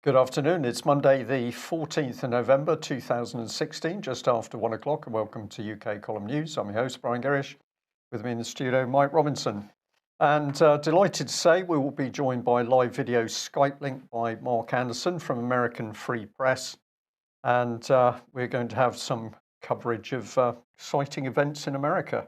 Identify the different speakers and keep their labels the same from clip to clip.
Speaker 1: Good afternoon. It's Monday, the 14th of November 2016, just after 1 o'clock, and welcome to UK Column News. I'm your host, Brian Gerrish. With me in the studio, Mike Robinson. And delighted to say we will be joined by live video Skype link by Mark Anderson from American Free Press. And we're going to have some coverage of exciting events in America.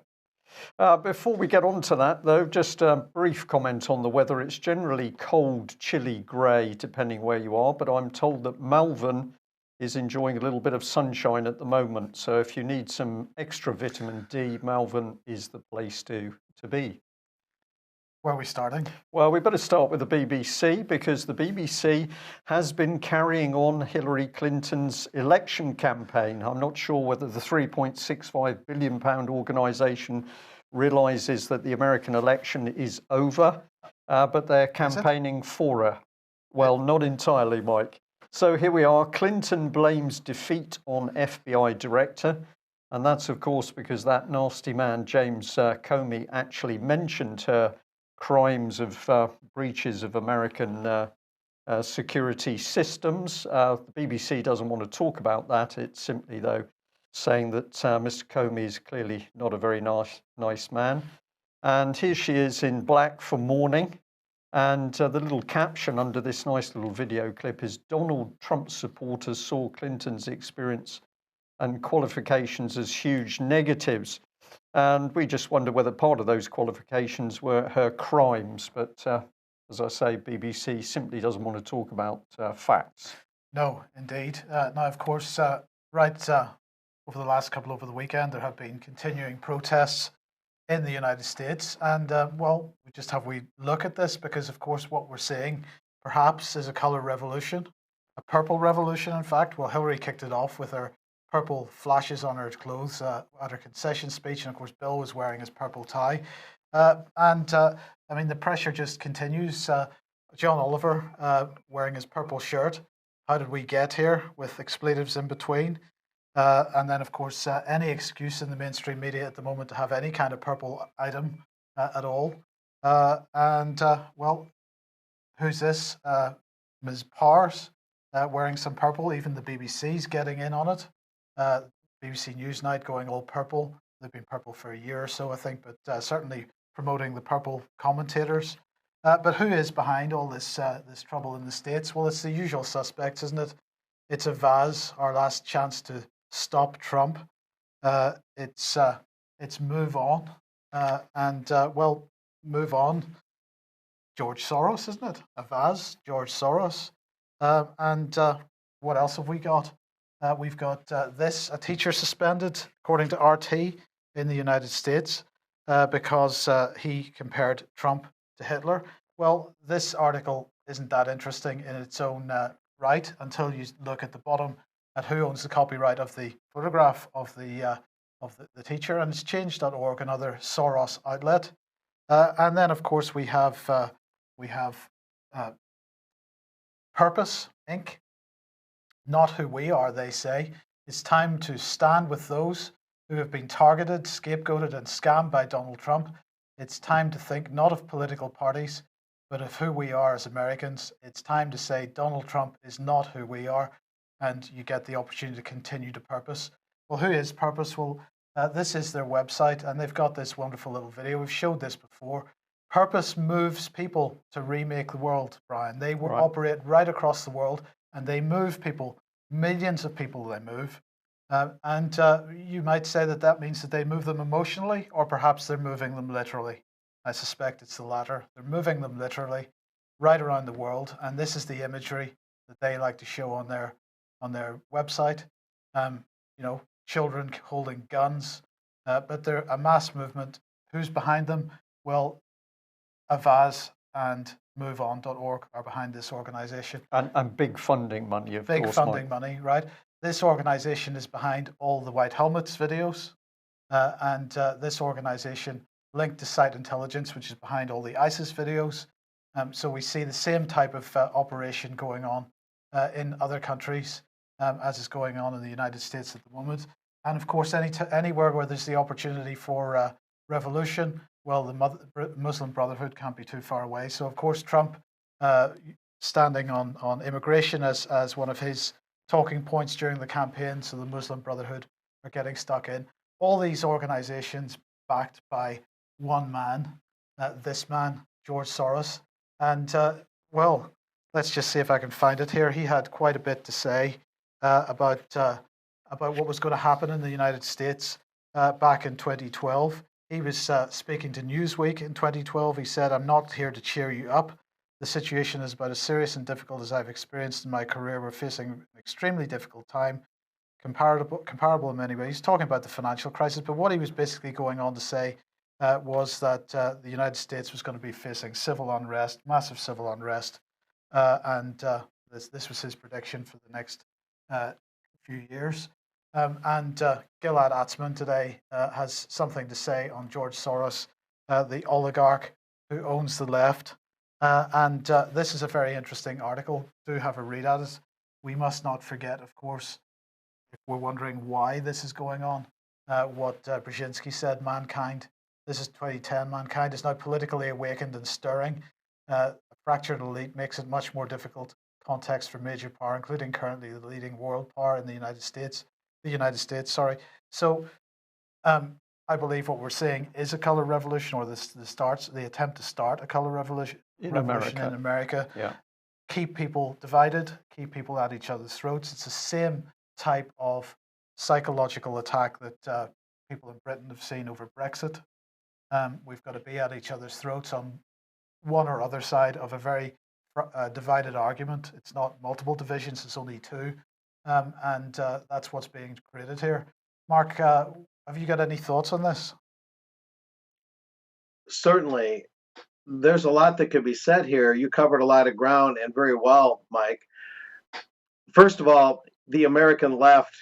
Speaker 1: Before we get on to that, though, just a brief comment on the weather. It's generally cold, chilly, grey, depending where you are, but I'm told that Malvern is enjoying a little bit of sunshine at the moment. So if you need some extra vitamin D, Malvern is the place to be.
Speaker 2: Where are we starting?
Speaker 1: Well, we better start with the BBC, because the BBC has been carrying on Hillary Clinton's election campaign. I'm not sure whether the £3.65 billion organisation realises that the American election is over, but they're campaigning for her. Well, not entirely, Mike. So here we are. Clinton blames defeat on FBI director. And that's, of course, because that nasty man, James Comey, actually mentioned her crimes of breaches of American security systems. The BBC doesn't want to talk about that. It's simply, though, saying that Mr. Comey is clearly not a very nice man. And here she is in black for mourning. And the little caption under this nice little video clip is, Donald Trump supporters saw Clinton's experience and qualifications as huge negatives. And we just wonder whether part of those qualifications were her crimes. But as I say, BBC simply doesn't want to talk about facts.
Speaker 2: No, indeed. Now, of course, over the last couple over the weekend, there have been continuing protests in the United States. And, well, we just have we look at this because, of course, what we're seeing perhaps is a colour revolution, a purple revolution, in fact. Well, Hillary kicked it off with her purple flashes on her clothes at her concession speech. And of course, Bill was wearing his purple tie. I mean, the pressure just continues. John Oliver wearing his purple shirt. How did we get here, with expletives in between? And then, of course, any excuse in the mainstream media at the moment to have any kind of purple item at all. Well, who's this? Ms. Powers wearing some purple. Even the BBC's getting in on it. BBC Newsnight going all purple. They've been purple for a year or so, I think, but certainly promoting the purple commentators. But who is behind all this trouble in the States? Well, it's the usual suspects, isn't it? It's Vaz, our last chance to stop Trump. It's Move On, well, Move On. George Soros, isn't it? Vaz, George Soros, what else have we got? We've got a teacher suspended, according to RT, in the United States because he compared Trump to Hitler. Well, this article isn't that interesting in its own right until you look at the bottom at who owns the copyright of the photograph of the teacher, and it's change.org, another Soros outlet. And then, of course, we have Purpose Inc. Not who we are, they say. It's time to stand with those who have been targeted, scapegoated, and scammed by Donald Trump. It's time to think not of political parties, but of who we are as Americans. It's time to say Donald Trump is not who we are, and you get the opportunity to continue to Purpose. Well, who is Purpose? Well, this is their website, and they've got this wonderful little video. We've showed this before. Purpose moves people to remake the world, Brian. They will operate right across the world. And they move people, millions of people they move. You might say that means that they move them emotionally, or perhaps they're moving them literally. I suspect it's the latter. They're moving them literally right around the world. And this is the imagery that they like to show on their website. Children holding guns, but they're a mass movement. Who's behind them? Well, Avaz and MoveOn.org are behind this organization.
Speaker 1: And big funding money, of course.
Speaker 2: Big funding money, right? This organization is behind all the White Helmets videos. This organization linked to Site Intelligence, which is behind all the ISIS videos. So we see the same type of operation going on in other countries as is going on in the United States at the moment. And of course, anywhere where there's the opportunity for revolution, well, the Muslim Brotherhood can't be too far away. So of course, Trump standing on immigration as one of his talking points during the campaign. So the Muslim Brotherhood are getting stuck in. All these organizations backed by one man, this man, George Soros. And well, let's just see if I can find it here. He had quite a bit to say about what was going to happen in the United States back in 2012. He was speaking to Newsweek in 2012. He said, "I'm not here to cheer you up. The situation is about as serious and difficult as I've experienced in my career. We're facing an extremely difficult time, comparable in many ways." He's talking about the financial crisis, but what he was basically going on to say was that the United States was going to be facing civil unrest, massive civil unrest, and this was his prediction for the next few years. And Gilad Atzmon today has something to say on George Soros, the oligarch who owns the left. And this is a very interesting article. Do have a read at it. We must not forget, of course, if we're wondering why this is going on, what Brzezinski said, mankind, this is 2010, mankind is now politically awakened and stirring. A fractured elite makes it much more difficult context for major power, including currently the leading world power in the United States. So I believe what we're seeing is a color revolution, or the attempt to start a color revolution
Speaker 1: in
Speaker 2: America.
Speaker 1: Yeah.
Speaker 2: Keep people divided, keep people at each other's throats. It's the same type of psychological attack that people in Britain have seen over Brexit. We've got to be at each other's throats on one or other side of a very divided argument. It's not multiple divisions, it's only two. And that's what's being created here. Mark, have you got any thoughts on this?
Speaker 3: Certainly. There's a lot that could be said here. You covered a lot of ground, and very well, Mike. First of all, the American left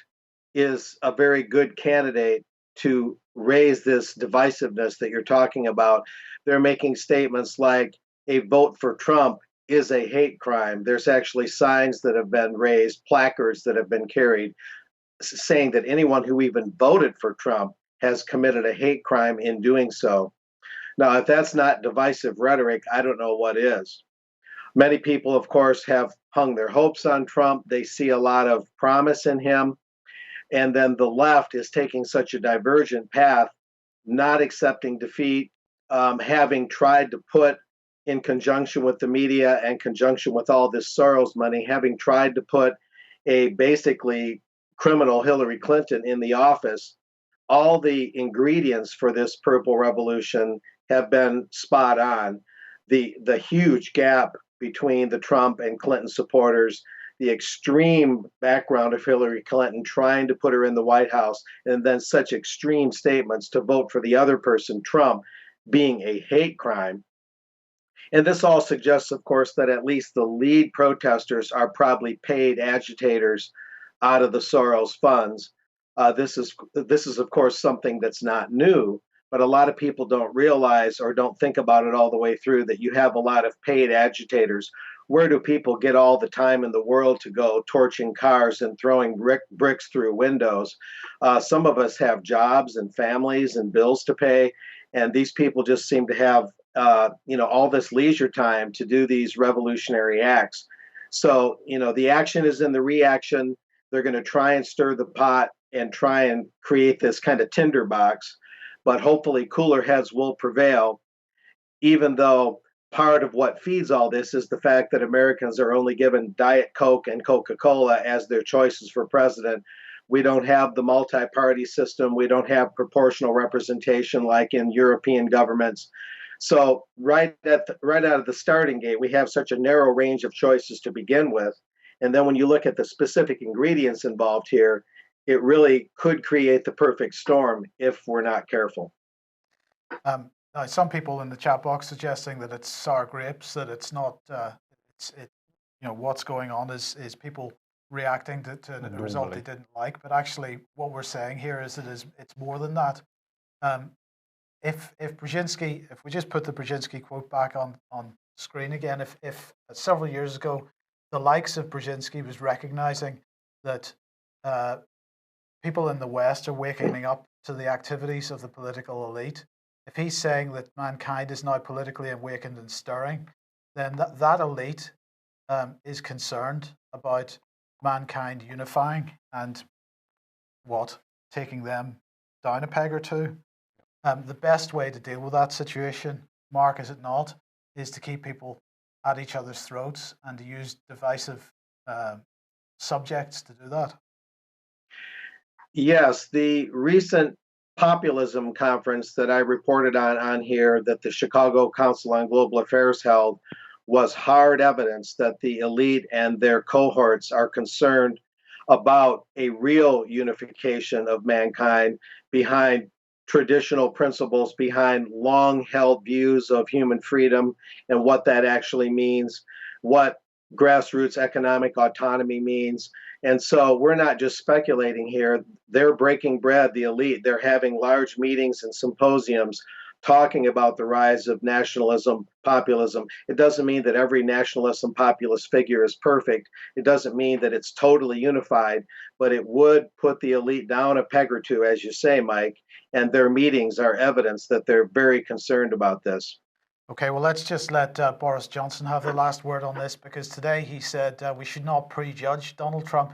Speaker 3: is a very good candidate to raise this divisiveness that you're talking about. They're making statements like a vote for Trump is a hate crime. There's actually signs that have been raised, placards that have been carried, saying that anyone who even voted for Trump has committed a hate crime in doing so. Now, if that's not divisive rhetoric, I don't know what is. Many people, of course, have hung their hopes on Trump. They see a lot of promise in him. And then the left is taking such a divergent path, not accepting defeat, having tried to put, in conjunction with the media and conjunction with all this Soros money, having tried to put a basically criminal Hillary Clinton in the office. All the ingredients for this purple revolution have been spot on. The huge gap between the Trump and Clinton supporters, the extreme background of Hillary Clinton trying to put her in the White House, and then such extreme statements to vote for the other person, Trump, being a hate crime. And this all suggests, of course, that at least the lead protesters are probably paid agitators out of the Soros funds. This is, of course, something that's not new, but a lot of people don't realize or don't think about it all the way through, that you have a lot of paid agitators. Where do people get all the time in the world to go torching cars and throwing bricks through windows? Some of us have jobs and families and bills to pay, and these people just seem to have all this leisure time to do these revolutionary acts. So, the action is in the reaction. They're going to try and stir the pot and try and create this kind of tinderbox, but hopefully cooler heads will prevail, even though part of what feeds all this is the fact that Americans are only given Diet Coke and Coca-Cola as their choices for president. We don't have the multi-party system. We don't have proportional representation like in European governments. So right out of the starting gate, we have such a narrow range of choices to begin with. And then when you look at the specific ingredients involved here, it really could create the perfect storm if we're not careful.
Speaker 2: Now, some people in the chat box suggesting that it's sour grapes, that it's not. What's going on is people reacting to a result they didn't like. But actually, what we're saying here is it's more than that. If Brzezinski, if we just put the Brzezinski quote back on screen again, if several years ago the likes of Brzezinski was recognizing that people in the West are waking up to the activities of the political elite, if he's saying that mankind is now politically awakened and stirring, then that elite is concerned about mankind unifying and taking them down a peg or two. The best way to deal with that situation, Mark, is it not, is to keep people at each other's throats and to use divisive subjects to do that.
Speaker 3: Yes, the recent populism conference that I reported on here that the Chicago Council on Global Affairs held was hard evidence that the elite and their cohorts are concerned about a real unification of mankind behind traditional principles, behind long held views of human freedom and what that actually means, what grassroots economic autonomy means. And so we're not just speculating here. They're breaking bread, the elite. They're having large meetings and symposiums talking about the rise of nationalism, populism. It doesn't mean that every nationalist populist figure is perfect. It doesn't mean that it's totally unified, but it would put the elite down a peg or two, as you say, Mike, and their meetings are evidence that they're very concerned about this.
Speaker 2: Okay, well, let's just let Boris Johnson have the last word on this, because today he said we should not prejudge Donald Trump.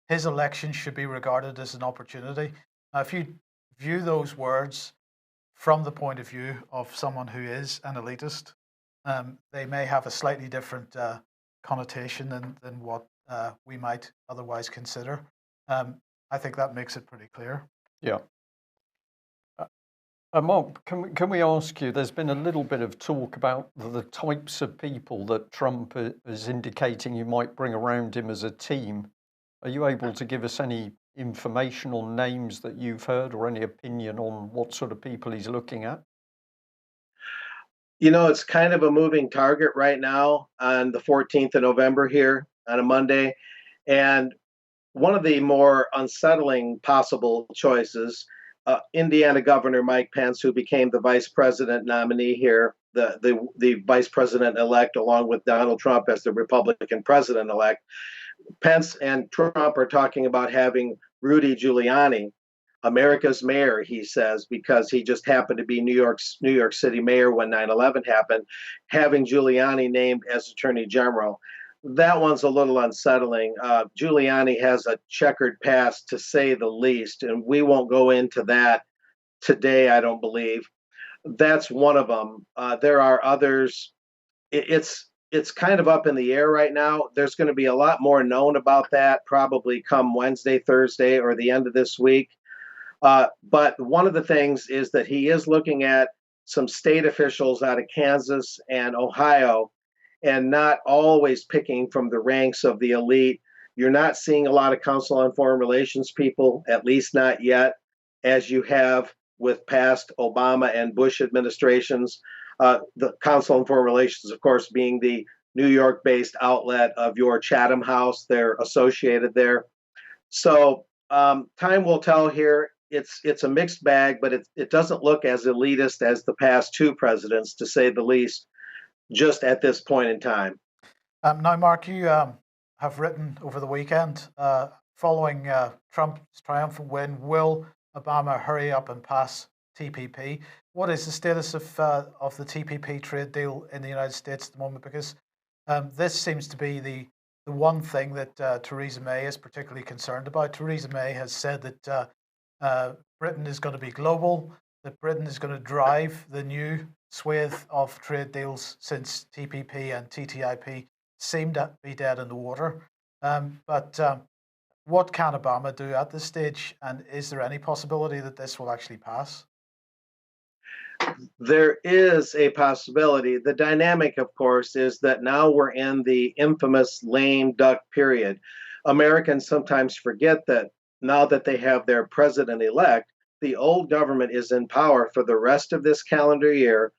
Speaker 2: His election should be regarded as an opportunity. Now, if you view those words from the point of view of someone who is an elitist, they may have a slightly different connotation than what we might otherwise consider. I think that makes it pretty clear.
Speaker 1: Yeah. Mark, can we ask you, there's been a little bit of talk about the types of people that Trump is indicating you might bring around him as a team. Are you able to give us any information on names that you've heard or any opinion on what sort of people he's looking at?
Speaker 3: You know, it's kind of a moving target right now on the 14th of November here on a Monday. And one of the more unsettling possible choices, Indiana Governor Mike Pence, who became the vice president nominee here, the vice president elect, along with Donald Trump as the Republican president elect. Pence and Trump are talking about having Rudy Giuliani, America's mayor, he says, because he just happened to be New York City mayor when 9/11 happened, having Giuliani named as Attorney General. That one's a little unsettling. Giuliani has a checkered past, to say the least, and we won't go into that today, I don't believe. That's one of them. There are others. It's kind of up in the air right now. There's going to be a lot more known about that probably come Wednesday, Thursday, or the end of this week. But one of the things is that he is looking at some state officials out of Kansas and Ohio, and not always picking from the ranks of the elite. You're not seeing a lot of Council on Foreign Relations people, at least not yet, as you have with past Obama and Bush administrations. The Council on Foreign Relations, of course, being the New York-based outlet of your Chatham House. They're associated there. So time will tell here. It's a mixed bag, but it doesn't look as elitist as the past two presidents, to say the least, just at this point in time.
Speaker 2: Now, Mark, you have written over the weekend, following Trump's triumphant win, will Obama hurry up and pass TPP? What is the status of the TPP trade deal in the United States at the moment? Because this seems to be the one thing that Theresa May is particularly concerned about. Theresa May has said that Britain is going to be global, that Britain is going to drive the new swathe of trade deals, since TPP and TTIP seem to be dead in the water. But what can Obama do at this stage? And is there any possibility that this will actually pass?
Speaker 3: There is a possibility. The dynamic, of course, is that now we're in the infamous lame duck period. Americans sometimes forget that now that they have their president-elect, the old government is in power for the rest of this calendar year,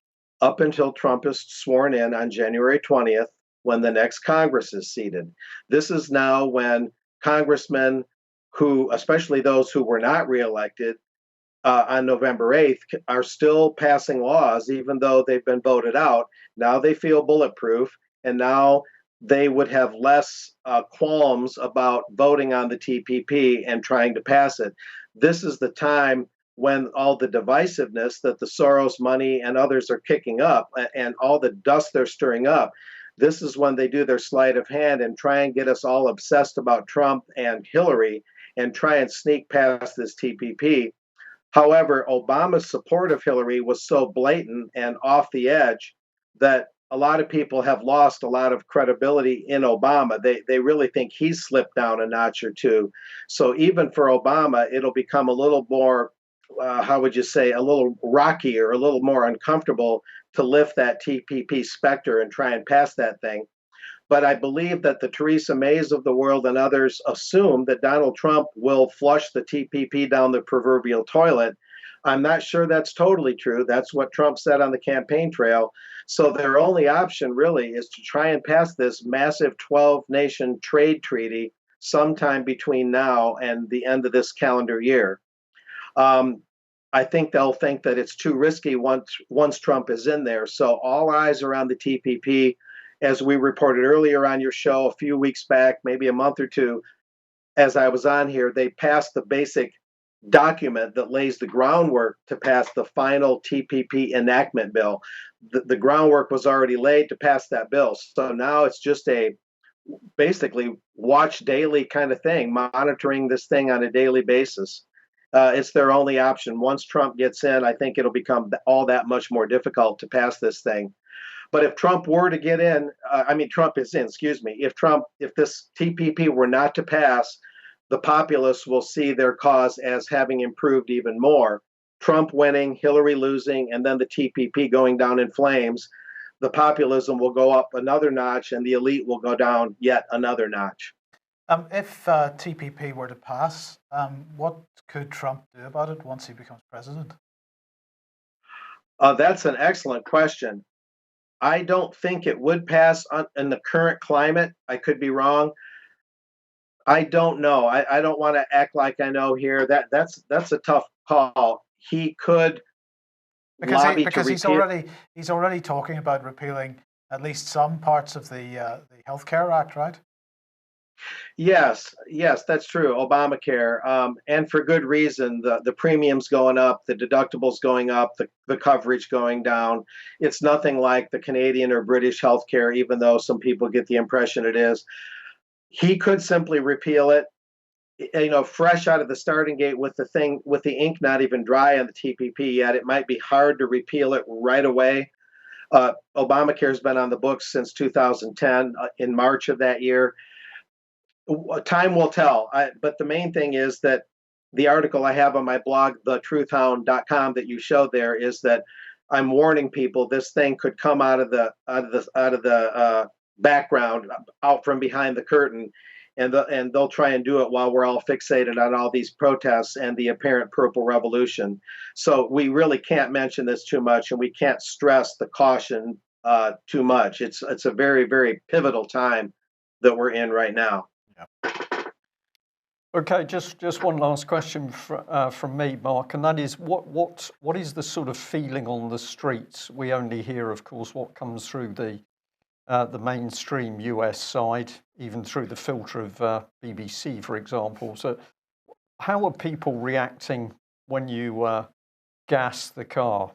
Speaker 3: up until Trump is sworn in on January 20th, when the next Congress is seated. This is now when congressmen who, especially those who were not reelected on November 8th, are still passing laws, even though they've been voted out. Now they feel bulletproof, and now they would have less qualms about voting on the TPP and trying to pass it. This is the time when all the divisiveness that the Soros money and others are kicking up, and all the dust they're stirring up, this is when they do their sleight of hand and try and get us all obsessed about Trump and Hillary and try and sneak past this TPP. However, Obama's support of Hillary was so blatant and off the edge that a lot of people have lost a lot of credibility in Obama. They really think he's slipped down a notch or two. So even for Obama, it'll become a little more, how would you say, a little rocky or a little more uncomfortable to lift that TPP specter and try and pass that thing. But I believe that the Theresa Mays of the world and others assume that Donald Trump will flush the TPP down the proverbial toilet. I'm not sure that's totally true. That's what Trump said on the campaign trail. So their only option really is to try and pass this massive 12-nation trade treaty sometime between now and the end of this calendar year. I think they'll think that it's too risky once Trump is in there. So all eyes are on the TPP. As we reported earlier on your show a few weeks back, maybe a month or two, as I was on here, they passed the basic document that lays the groundwork to pass the final TPP enactment bill. The groundwork was already laid to pass that bill. So now it's just a basically watch daily kind of thing, monitoring this thing on a daily basis. It's their only option. Once Trump gets in, I think it'll become all that much more difficult to pass this thing. But if Trump were to get in, Trump is in, excuse me, if this TPP were not to pass, the populace will see their cause as having improved even more. Trump winning, Hillary losing, and then the TPP going down in flames, the populism will go up another notch and the elite will go down yet another notch.
Speaker 2: If TPP were to pass, what could Trump do about it once he becomes president?
Speaker 3: That's an excellent question. I don't think it would pass in the current climate. I could be wrong. I don't know. I don't want to act like I know here. That's a tough call. He could
Speaker 2: because he's already talking about repealing at least some parts of the Healthcare Act, right?
Speaker 3: Yes, that's true. Obamacare, and for good reason. The premiums going up, the deductibles going up, the coverage going down. It's nothing like the Canadian or British healthcare, even though some people get the impression it is. He could simply repeal it, fresh out of the starting gate with the ink not even dry on the TPP yet. It might be hard to repeal it right away. Obamacare's been on the books since 2010, in March of that year. Time will tell. But the main thing is that the article I have on my blog, thetruthhound.com, that you showed there, is that I'm warning people this thing could come out of the background, out from behind the curtain, and they'll try and do it while we're all fixated on all these protests and the apparent purple revolution. So we really can't mention this too much, and we can't stress the caution too much. It's a very, very pivotal time that we're in right now.
Speaker 1: Okay, just one last question from me, Mark, and that is what is the sort of feeling on the streets? We only hear, of course, what comes through the mainstream US side, even through the filter of BBC, for example. So, how are people reacting when you gas the car?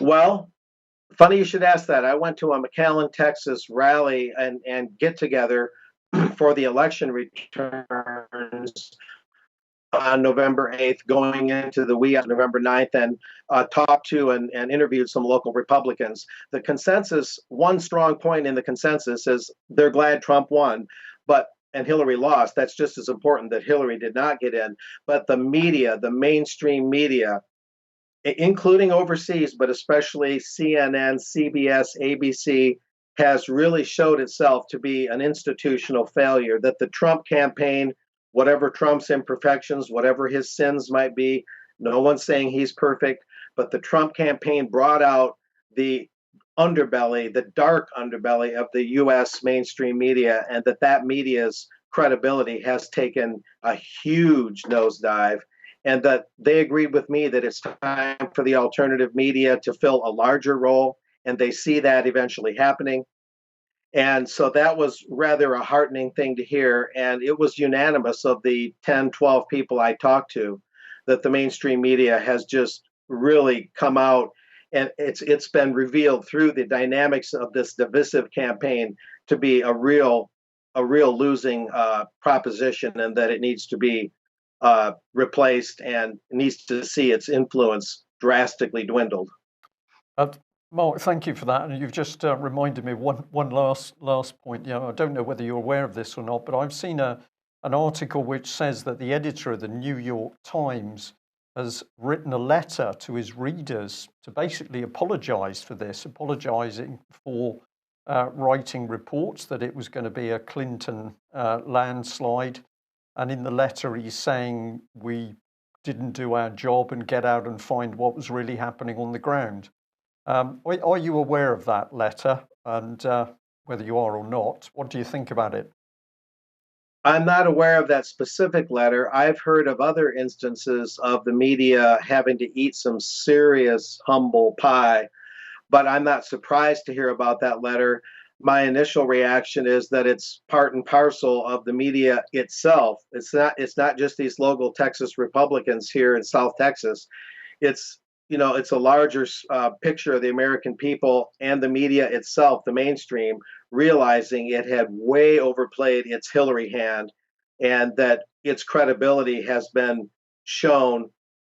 Speaker 3: Well, funny you should ask that. I went to a McAllen, Texas rally and get together for the election returns on November 8th, going into the wee November 9th, and talked to and interviewed some local Republicans. The consensus, one strong point in the consensus is they're glad Trump won, and Hillary lost. That's just as important that Hillary did not get in. But the media, the mainstream media, including overseas, but especially CNN, CBS, ABC, has really showed itself to be an institutional failure, that the Trump campaign, whatever Trump's imperfections, whatever his sins might be, no one's saying he's perfect, but the Trump campaign brought out the underbelly, the dark underbelly of the US mainstream media, and that media's credibility has taken a huge nosedive, and that they agreed with me that it's time for the alternative media to fill a larger role, and they see that eventually happening. And so that was rather a heartening thing to hear. And it was unanimous of the 10, 12 people I talked to that the mainstream media has just really come out and it's been revealed through the dynamics of this divisive campaign to be a real losing proposition, and that it needs to be replaced and needs to see its influence drastically dwindled.
Speaker 1: Mark, thank you for that. And you've just reminded me of one last point. You know, I don't know whether you're aware of this or not, but I've seen an article which says that the editor of the New York Times has written a letter to his readers to basically apologize for this, apologizing for writing reports that it was going to be a Clinton landslide. And in the letter, he's saying we didn't do our job and get out and find what was really happening on the ground. Are you aware of that letter? And whether you are or not, what do you think about it?
Speaker 3: I'm not aware of that specific letter. I've heard of other instances of the media having to eat some serious humble pie, but I'm not surprised to hear about that letter. My initial reaction is that it's part and parcel of the media itself. It's not just these local Texas Republicans here in South Texas. It's it's a larger picture of the American people and the media itself, the mainstream, realizing it had way overplayed its Hillary hand, and that its credibility has been shown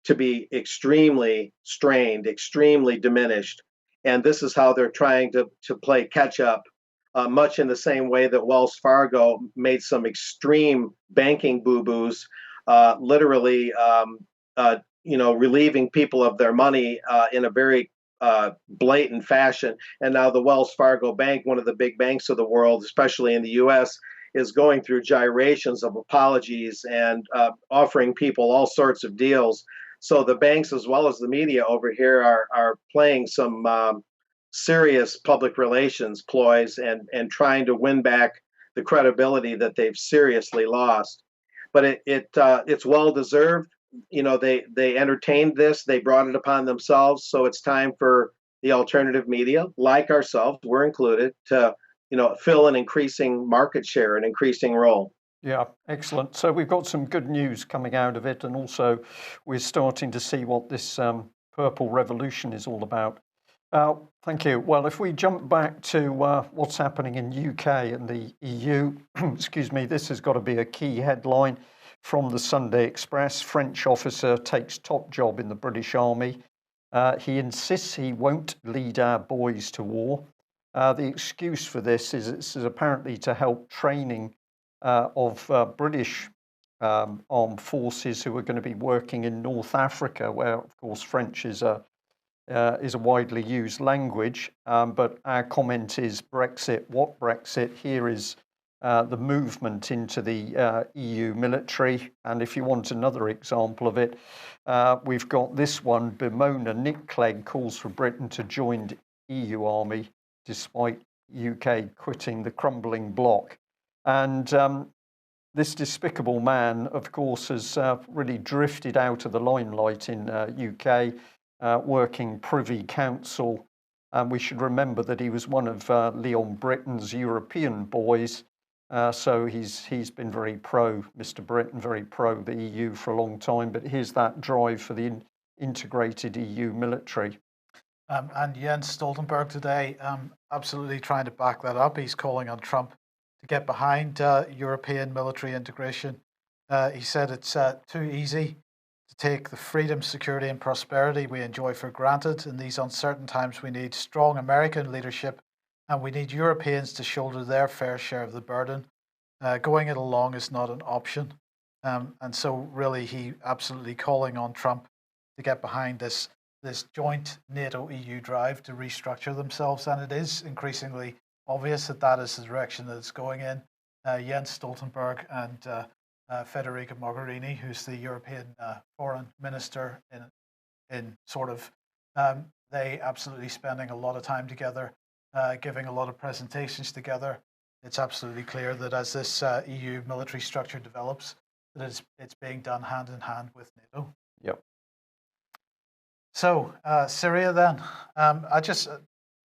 Speaker 3: to be extremely strained, extremely diminished. And this is how they're trying to play catch up, much in the same way that Wells Fargo made some extreme banking boo-boos, literally relieving people of their money in a very blatant fashion. And now the Wells Fargo Bank, one of the big banks of the world, especially in the U.S., is going through gyrations of apologies and offering people all sorts of deals. So the banks, as well as the media over here, are playing some serious public relations ploys and trying to win back the credibility that they've seriously lost. But it's well deserved. They entertained this, they brought it upon themselves. So it's time for the alternative media, like ourselves, we're included, to fill an increasing market share, an increasing role.
Speaker 1: Yeah, excellent. So we've got some good news coming out of it, and also we're starting to see what this purple revolution is all about. Thank you. Well, if we jump back to what's happening in UK and the EU, excuse me, this has got to be a key headline from the Sunday Express. French officer takes top job in the British Army. He insists he won't lead our boys to war. The excuse for this is apparently to help training of British armed forces who are going to be working in North Africa, where, of course, French is a widely used language. But our comment is Brexit. What Brexit? Here is the movement into the EU military. And if you want another example of it, we've got this one. Bimona Nick Clegg calls for Britain to join the EU army despite UK quitting the crumbling bloc. And this despicable man, of course, has really drifted out of the limelight in UK, working Privy Council. And we should remember that he was one of Leon Britton's European boys. So he's been very pro Mr. Britain, very pro the EU for a long time. But here's that drive for the integrated EU military.
Speaker 2: And Jens Stoltenberg today absolutely trying to back that up. He's calling on Trump to get behind European military integration. He said it's too easy to take the freedom, security, and prosperity we enjoy for granted. In these uncertain times, we need strong American leadership, and we need Europeans to shoulder their fair share of the burden. Going it alone is not an option. And so really he absolutely calling on Trump to get behind this joint NATO-EU drive to restructure themselves. And it is increasingly obvious that is the direction that it's going in. Jens Stoltenberg and Federica Mogherini, who's the European foreign minister in sort of, they absolutely spending a lot of time together, giving a lot of presentations together. It's absolutely clear that as this EU military structure develops, that it's being done hand in hand with NATO.
Speaker 1: Yep.
Speaker 2: So Syria then, I'm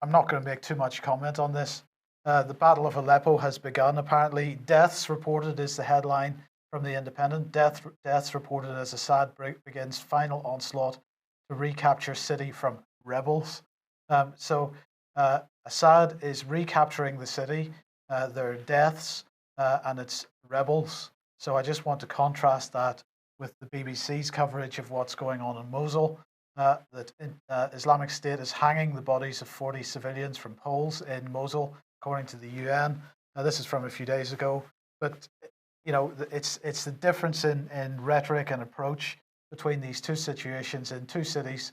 Speaker 2: not going to make too much comment on this. The Battle of Aleppo has begun. Apparently, deaths reported is the headline from The Independent. Deaths reported as Assad begins final onslaught to recapture city from rebels. Assad is recapturing the city. There are deaths and it's rebels. So I just want to contrast that with the BBC's coverage of what's going on in Mosul. That Islamic State is hanging the bodies of 40 civilians from poles in Mosul, according to the UN. This is from a few days ago, but it's the difference in rhetoric and approach between these two situations in two cities.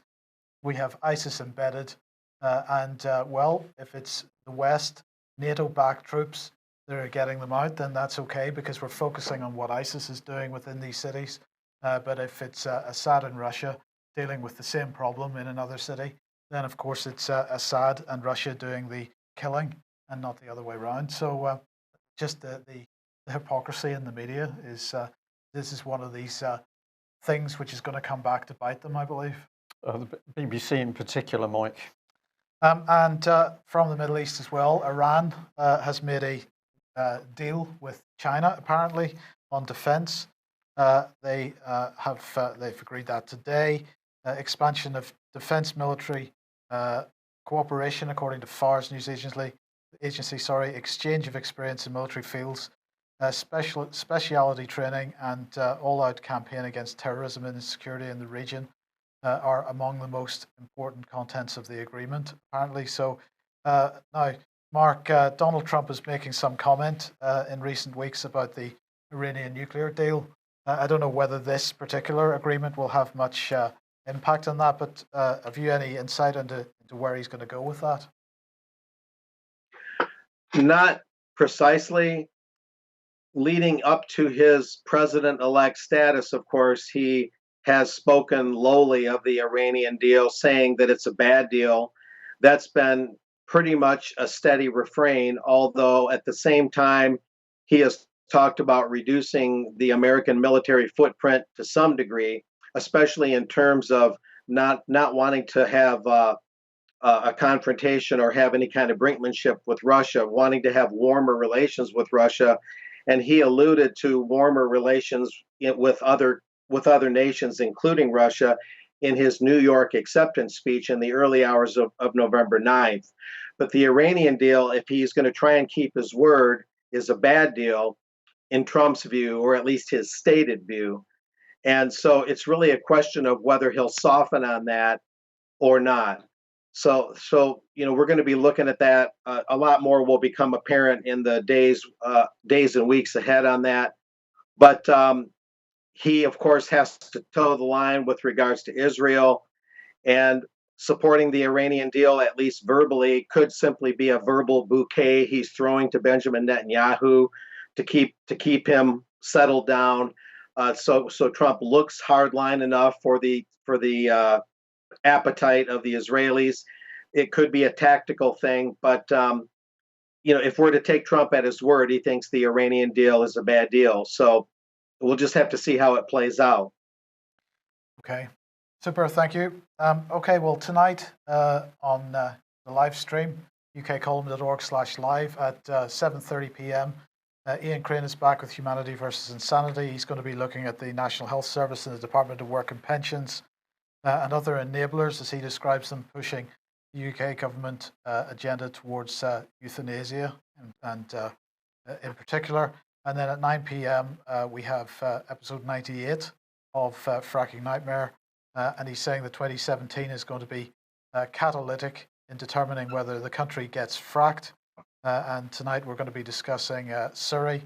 Speaker 2: We have ISIS embedded, if it's the West, NATO-backed troops that are getting them out, then that's okay because we're focusing on what ISIS is doing within these cities. But if it's Assad and Russia dealing with the same problem in another city, then of course it's Assad and Russia doing the killing and not the other way around. So just the hypocrisy in the media is this is one of these things which is going to come back to bite them, I believe.
Speaker 1: The BBC in particular, Mike.
Speaker 2: And from the Middle East as well, Iran has made a deal with China apparently on defence. They've agreed that today. Expansion of defence military cooperation, according to FARS news agency. Exchange of experience in military fields, speciality training, and all-out campaign against terrorism and insecurity in the region are among the most important contents of the agreement, apparently. So now, Mark, Donald Trump is making some comment in recent weeks about the Iranian nuclear deal. I don't know whether this particular agreement will have much impact on that, but have you any insight into where he's going to go with that?
Speaker 3: Not precisely. Leading up to his president-elect status, of course, he has spoken lowly of the Iranian deal, saying that it's a bad deal. That's been pretty much a steady refrain, although at the same time, he has talked about reducing the American military footprint to some degree, especially in terms of not wanting to have a confrontation or have any kind of brinkmanship with Russia, wanting to have warmer relations with Russia. And he alluded to warmer relations with other nations, including Russia, in his New York acceptance speech in the early hours of November 9th. But the Iranian deal, if he's going to try and keep his word, is a bad deal in Trump's view, or at least his stated view. And so it's really a question of whether he'll soften on that or not. So we're going to be looking at that. A lot more will become apparent in the days and weeks ahead on that. But he, of course, has to toe the line with regards to Israel, and supporting the Iranian deal, at least verbally, could simply be a verbal bouquet he's throwing to Benjamin Netanyahu to keep him settled down. So Trump looks hardline enough for the appetite of the Israelis. It could be a tactical thing, but if we're to take Trump at his word, he thinks the Iranian deal is a bad deal. So we'll just have to see how it plays out.
Speaker 2: Okay, super. Thank you. Okay, well, tonight on the live stream, ukcolumn.org/live at 7:30 p.m. Ian Crane is back with Humanity versus Insanity. He's going to be looking at the National Health Service and the Department of Work and Pensions and other enablers, as he describes them, pushing the UK government agenda towards euthanasia and in particular. And then at 9 p.m. We have episode 98 of Fracking Nightmare, and he's saying that 2017 is going to be catalytic in determining whether the country gets fracked. And tonight we're going to be discussing Surrey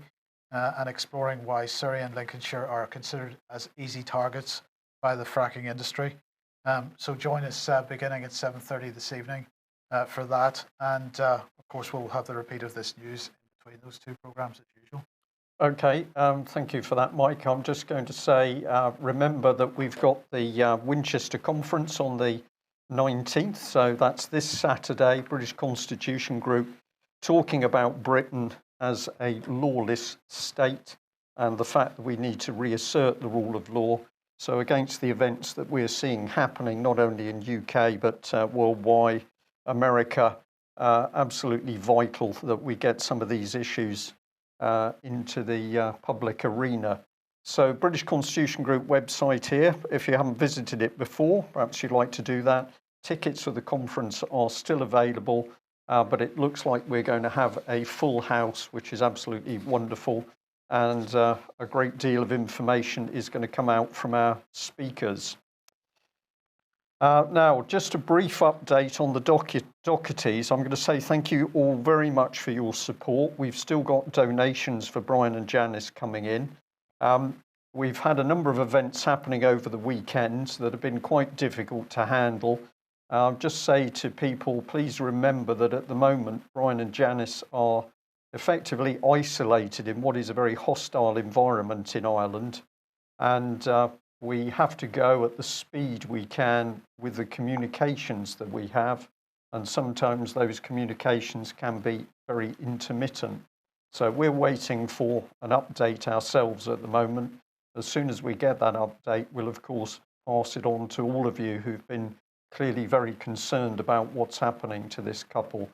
Speaker 2: and exploring why Surrey and Lincolnshire are considered as easy targets by the fracking industry. So join us beginning at 7:30 this evening for that. And of course, we'll have the repeat of this news in between those two programs as usual.
Speaker 1: Okay, thank you for that, Mike. I'm just going to say, remember that we've got the Winchester Conference on the 19th. So that's this Saturday, British Constitution Group, talking about Britain as a lawless state and the fact that we need to reassert the rule of law. So against the events that we're seeing happening, not only in UK, but worldwide, America, absolutely vital that we get some of these issues into the public arena. So British Constitution Group website here, if you haven't visited it before, perhaps you'd like to do that. Tickets for the conference are still available, but it looks like we're going to have a full house, which is absolutely wonderful. And a great deal of information is going to come out from our speakers. Now, just a brief update on the docketies. I'm going to say thank you all very much for your support. We've still got donations for Brian and Janice coming in. We've had a number of events happening over the weekends that have been quite difficult to handle. Just say to people, please remember that at the moment, Brian and Janice are effectively isolated in what is a very hostile environment in Ireland. And we have to go at the speed we can with the communications that we have. And sometimes those communications can be very intermittent. So we're waiting for an update ourselves at the moment. As soon as we get that update, we'll of course pass it on to all of you who've been clearly very concerned about what's happening to this couple.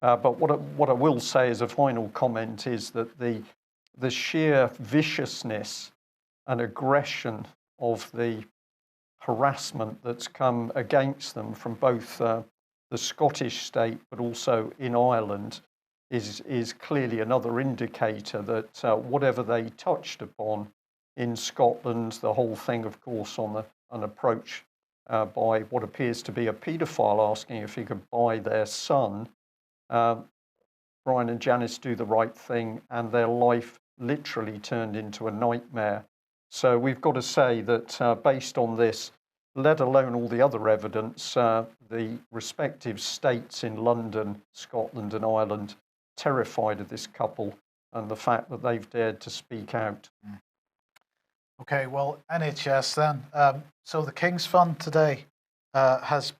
Speaker 1: But what I will say as a final comment is that the sheer viciousness and aggression of the harassment that's come against them from both the Scottish state but also in Ireland is clearly another indicator that whatever they touched upon in Scotland, the whole thing, of course, on an approach by what appears to be a paedophile asking if he could buy their son, Brian and Janice do the right thing, and their life literally turned into a nightmare. So we've got to say that based on this, let alone all the other evidence, the respective states in London, Scotland and Ireland terrified of this couple and the fact that they've dared to speak out.
Speaker 2: Okay, well, NHS then. So the King's Fund today has,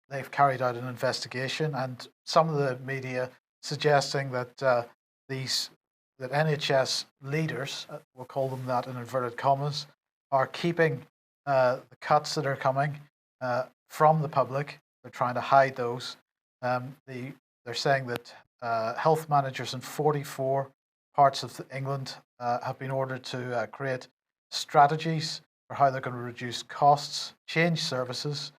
Speaker 2: they've carried out an investigation, and some of the media suggesting that that NHS leaders, we'll call them that in inverted commas, are keeping the cuts that are coming from the public. They're trying to hide those. They're saying that health managers in 44 parts of England have been ordered to create strategies for how they're going to reduce costs, change services,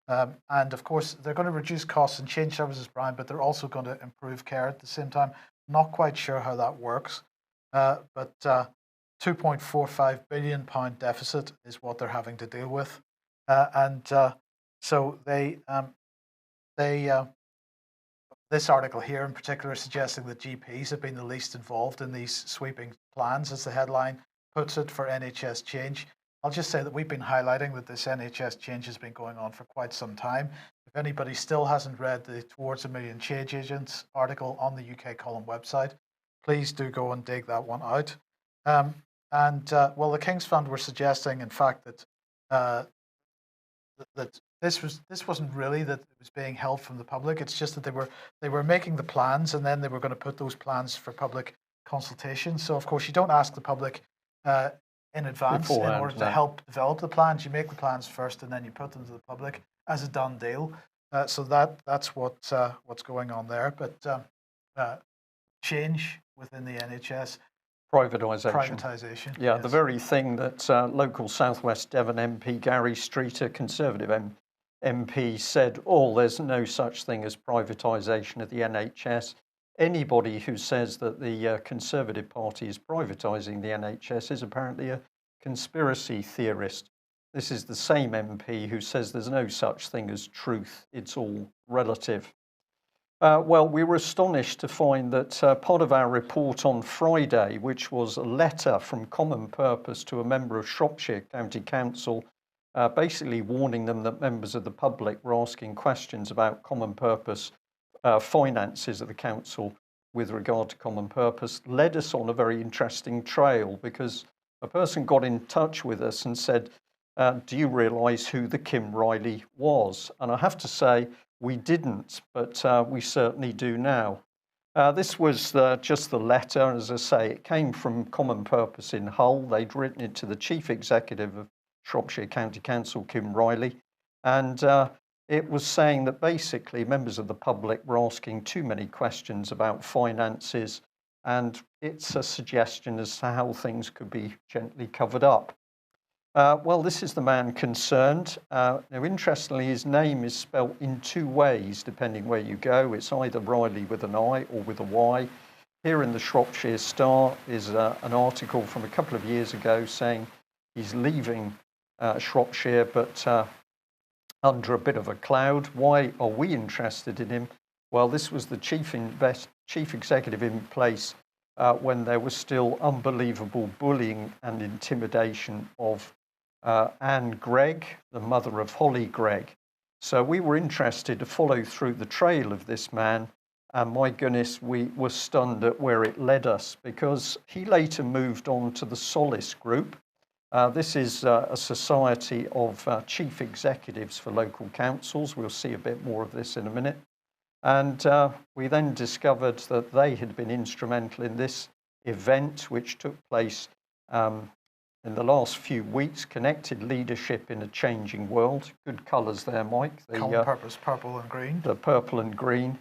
Speaker 2: and of course they're going to reduce costs and change services, Brian, but they're also going to improve care at the same time. Not quite sure how that works, but £2.45 billion deficit is what they're having to deal with, and so this article here in particular suggesting that GPs have been the least involved in these sweeping plans, as the headline puts it, for NHS change. I'll just say that we've been highlighting that this NHS change has been going on for quite some time. If anybody still hasn't read the Towards a Million Change Agents article on the UK Column website, please do go and dig that one out. The King's Fund were suggesting, in fact, that this wasn't really that it was being held from the public. It's just that they were making the plans, and then they were going to put those plans for public consultation. So of course you don't ask the public in advance in order to help develop the plans. You make the plans first, and then you put them to the public as a done deal. So that's what's going on there. But change within the NHS.
Speaker 1: Privatisation. Yeah, yes. The very thing that local South West Devon MP Gary Streeter, Conservative MP, said, there's no such thing as privatisation of the NHS. Anybody who says that the Conservative Party is privatising the NHS is apparently a conspiracy theorist. This is the same MP who says there's no such thing as truth. It's all relative. We were astonished to find that part of our report on Friday, which was a letter from Common Purpose to a member of Shropshire County Council, basically warning them that members of the public were asking questions about Common Purpose finances at the council with regard to Common Purpose, led us on a very interesting trail, because a person got in touch with us and said, do you realise who the Kim Riley was? And I have to say, we didn't, but we certainly do now. This was just the letter. As I say, it came from Common Purpose in Hull. They'd written it to the Chief Executive of Shropshire County Council, Kim Riley, and it was saying that basically members of the public were asking too many questions about finances, and it's a suggestion as to how things could be gently covered up. Well, this is the man concerned. Now, interestingly, his name is spelt in two ways, depending where you go. It's either Riley with an I or with a Y. Here in the Shropshire Star is an article from a couple of years ago saying he's leaving Shropshire, but under a bit of a cloud. Why are we interested in him? Well, this was the chief executive in place when there was still unbelievable bullying and intimidation of Anne Gregg, the mother of Holly Gregg. So we were interested to follow through the trail of this man, and my goodness, we were stunned at where it led us, because he later moved on to the SOLACE group. This is a society of chief executives for local councils. We'll see a bit more of this in a minute. And we then discovered that they had been instrumental in this event, which took place in the last few weeks, Connected Leadership in a Changing World. Good colours there, Mike.
Speaker 2: Common purpose, purple and green.
Speaker 1: The purple and green.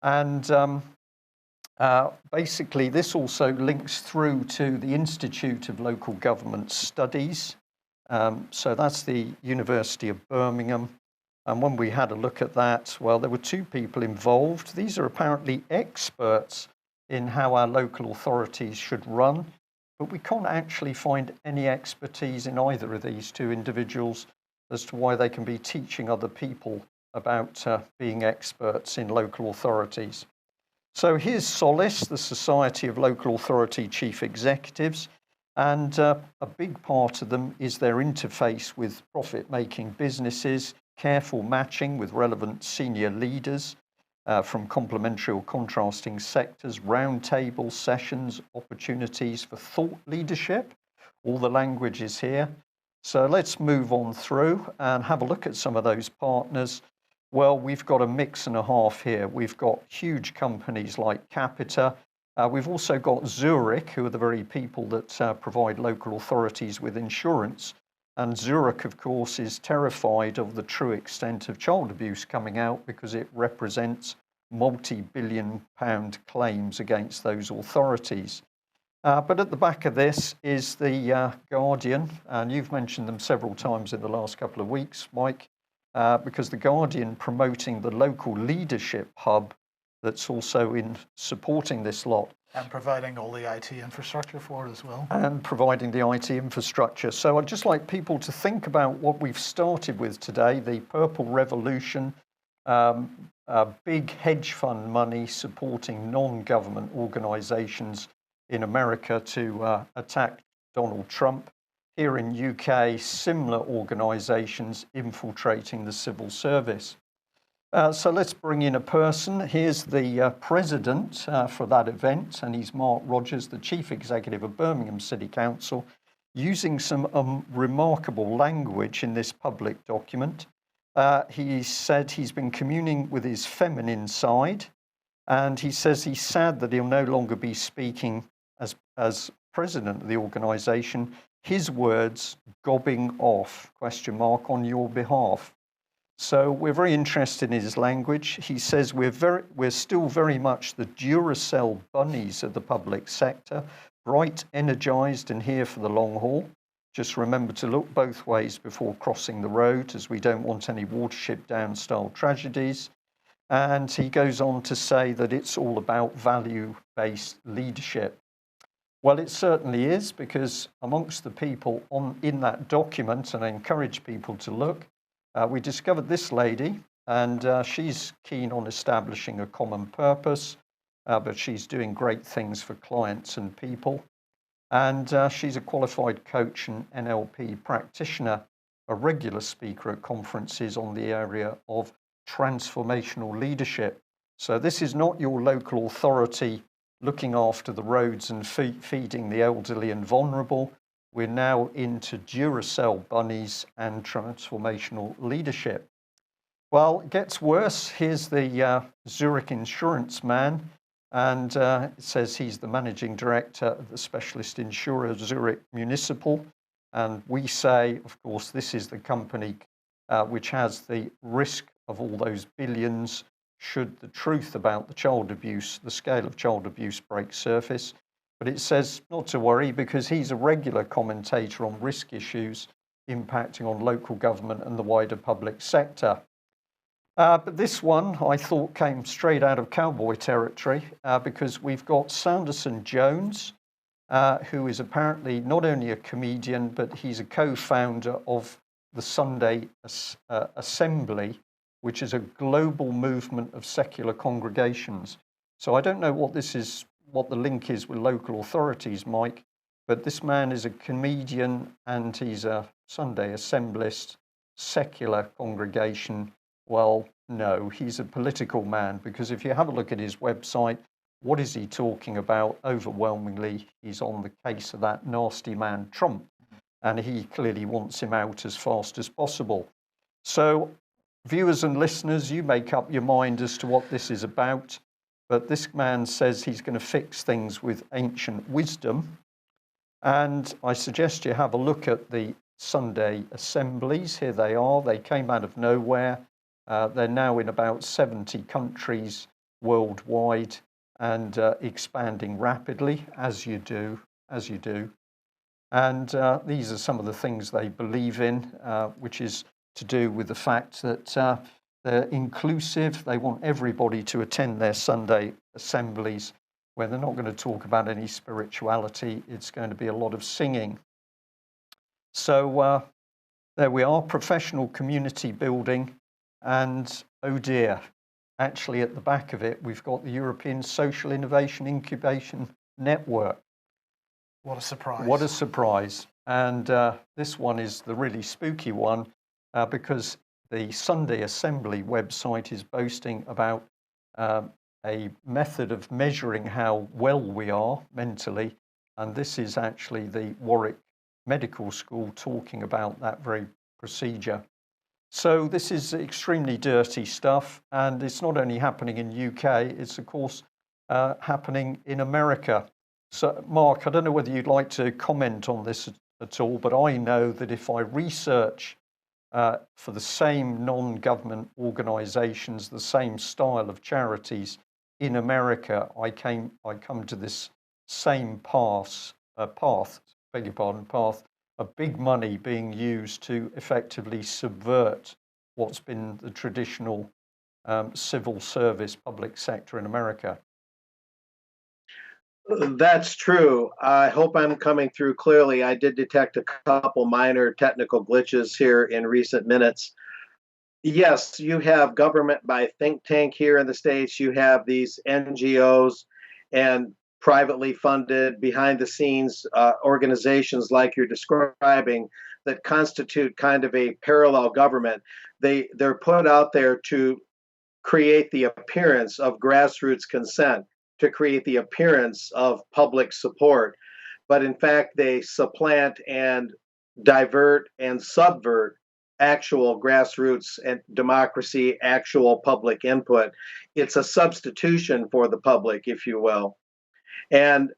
Speaker 1: And basically, this also links through to the Institute of Local Government Studies. So that's the University of Birmingham. And when we had a look at that, well, there were two people involved. These are apparently experts in how our local authorities should run, but we can't actually find any expertise in either of these two individuals as to why they can be teaching other people about being experts in local authorities. So here's SOLACE, the Society of Local Authority Chief Executives, and a big part of them is their interface with profit-making businesses, careful matching with relevant senior leaders from complementary or contrasting sectors, roundtable sessions, opportunities for thought leadership. All the language is here. So let's move on through and have a look at some of those partners. Well, we've got a mix and a half here. We've got huge companies like Capita. We've also got Zurich, who are the very people that provide local authorities with insurance. And Zurich, of course, is terrified of the true extent of child abuse coming out because it represents multi-billion-pound claims against those authorities. But at the back of this is the Guardian, and you've mentioned them several times in the last couple of weeks, Mike, because the Guardian promoting the local leadership hub that's also in supporting this lot.
Speaker 2: And providing all the IT infrastructure for it as well.
Speaker 1: And providing the IT infrastructure. So I'd just like people to think about what we've started with today, the Purple Revolution, big hedge fund money supporting non-government organisations in America to attack Donald Trump. Here in UK, similar organisations infiltrating the civil service. So let's bring in a person. Here's the president for that event, and he's Mark Rogers, the chief executive of Birmingham City Council, using some remarkable language in this public document. He said he's been communing with his feminine side, and he says he's sad that he'll no longer be speaking as president of the organisation. His words, gobbing off, ? On your behalf. So we're very interested in his language. He says we're still very much the Duracell bunnies of the public sector, bright, energised and here for the long haul. Just remember to look both ways before crossing the road, as we don't want any Watership Down style tragedies. And he goes on to say that it's all about value-based leadership. Well, it certainly is, because amongst the people in that document, and I encourage people to look, we discovered this lady, and she's keen on establishing a common purpose, but she's doing great things for clients and people. And she's a qualified coach and NLP practitioner, a regular speaker at conferences on the area of transformational leadership. So this is not your local authority looking after the roads and feeding the elderly and vulnerable. We're now into Duracell bunnies and transformational leadership. Well, it gets worse. Here's the Zurich insurance man, and it says he's the managing director of the specialist insurer Zurich Municipal. And we say, of course, this is the company which has the risk of all those billions should the truth about the child abuse, the scale of child abuse, break surface. But it says not to worry, because he's a regular commentator on risk issues, impacting on local government and the wider public sector. But this one, I thought, came straight out of cowboy territory because we've got Sanderson Jones, who is apparently not only a comedian, but he's a co-founder of the Sunday Assembly, which is a global movement of secular congregations. So I don't know what the link is with local authorities, Mike, but this man is a comedian and he's a Sunday Assemblist, secular congregation. Well, no, he's a political man, because if you have a look at his website, what is he talking about? Overwhelmingly, he's on the case of that nasty man, Trump, and he clearly wants him out as fast as possible. So, viewers and listeners, you make up your mind as to what this is about, but this man says he's going to fix things with ancient wisdom, and I suggest you have a look at the Sunday assemblies. Here they are. They came out of nowhere. They're now in about 70 countries worldwide and expanding rapidly, as you do. And these are some of the things they believe in, which is to do with the fact that they're inclusive. They want everybody to attend their Sunday assemblies, where they're not going to talk about any spirituality. It's going to be a lot of singing. So there we are, professional community building. And oh dear, actually at the back of it, we've got the European Social Innovation Incubation Network.
Speaker 2: What a surprise.
Speaker 1: What a surprise. And this one is the really spooky one because the Sunday Assembly website is boasting about a method of measuring how well we are mentally. And this is actually the Warwick Medical School talking about that very procedure. So this is extremely dirty stuff, and it's not only happening in UK, it's of course happening in America. So Mark, I don't know whether you'd like to comment on this at all, but I know that if I research for the same non-government organisations, the same style of charities in America, I come to this same path of big money being used to effectively subvert what's been the traditional civil service public sector in America.
Speaker 3: That's true. I hope I'm coming through clearly. I did detect a couple minor technical glitches here in recent minutes. Yes, you have government by think tank here in the States. You have these NGOs and privately funded, behind the scenes organizations like you're describing that constitute kind of a parallel government. They're put out there to create the appearance of grassroots consent, to create the appearance of public support. But in fact, they supplant and divert and subvert actual grassroots and democracy, actual public input. It's a substitution for the public, if you will. And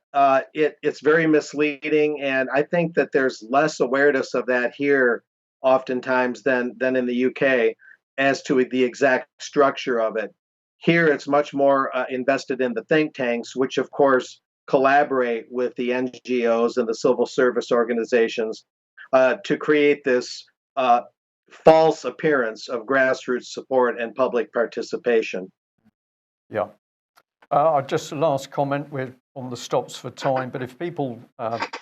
Speaker 3: it's very misleading. And I think that there's less awareness of that here oftentimes than in the UK as to the exact structure of it. Here, it's much more invested in the think tanks, which of course collaborate with the NGOs and the civil service organizations to create this false appearance of grassroots support and public participation.
Speaker 1: Yeah. Just a last comment, we're on the stops for time, but if people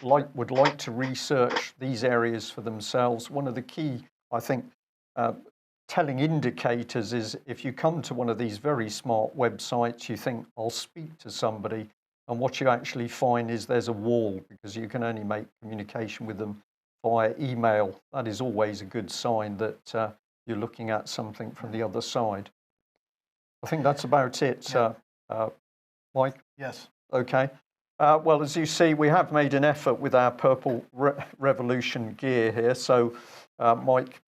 Speaker 1: would like to research these areas for themselves, one of the key, I think, telling indicators is if you come to one of these very smart websites, you think, I'll speak to somebody, and what you actually find is there's a wall, because you can only make communication with them via email. That is always a good sign that you're looking at something from the other side. I think that's about it, Mike?
Speaker 2: Yes.
Speaker 1: Okay. Well, as you see, we have made an effort with our Purple Revolution gear here. So, Mike,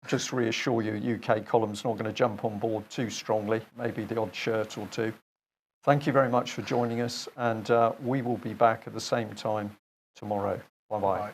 Speaker 1: just reassure you, UK column's not going to jump on board too strongly, maybe the odd shirt or two. Thank you very much for joining us, and we will be back at the same time tomorrow. Bye-bye.